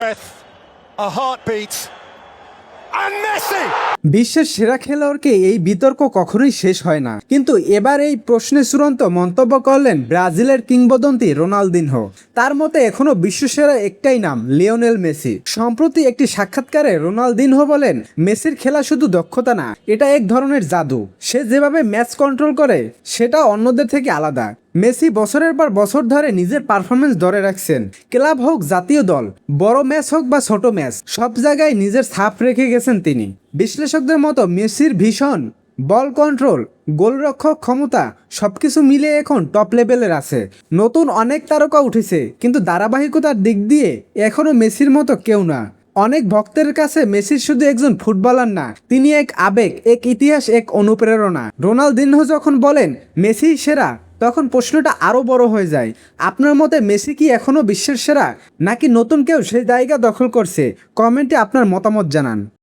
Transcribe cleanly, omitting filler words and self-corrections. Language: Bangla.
breath, a heartbeat, and Messi! বিশ্বের সেরা খেলোয়াড়কে এই বিতর্ক কখনোই শেষ হয় না, কিন্তু এবার এই প্রশ্নে চূড়ান্ত মন্তব্য করলেন ব্রাজিলের কিংবদন্তি রোনালদিনহো। তার মতে এখনো বিশ্বসেরা একটাই নাম, লিওনেল মেসি। সম্প্রতি একটি সাক্ষাৎকারে রোনালদিনহো বলেন, মেসির খেলা শুধু দক্ষতা না, এটা এক ধরনের জাদু। সে যেভাবে ম্যাচ কন্ট্রোল করে সেটা অন্যদের থেকে আলাদা। মেসি বছরের পর বছর ধরে নিজের পারফরমেন্স ধরে রাখছেন। ক্লাব হোক, জাতীয় দল, বড় ম্যাচ হোক বা ছোট ম্যাচ, সব জায়গায় নিজের ছাপ রেখে গেছেন তিনি। বিশ্লেষকদের মতো মেসির ভীষণ বল কন্ট্রোল, গোলরক্ষক ক্ষমতা সবকিছু মিলে এখন টপ লেভেলের আছে। নতুন অনেক তারকা উঠেছে, কিন্তু ধারাবাহিকতার দিক দিয়ে এখনও মেসির মতো কেউ না। অনেক ভক্তের কাছে মেসি শুধু একজন ফুটবলার না, তিনি এক আবেগ, এক ইতিহাস, এক অনুপ্রেরণা। রোনালদিনহো যখন বলেন মেসি সেরা, তখন প্রশ্নটা আরও বড় হয়ে যায়। আপনার মতে মেসি কি এখনও বিশ্বের সেরা, নাকি নতুন কেউ সেই জায়গা দখল করছে? কমেন্টে আপনার মতামত জানান।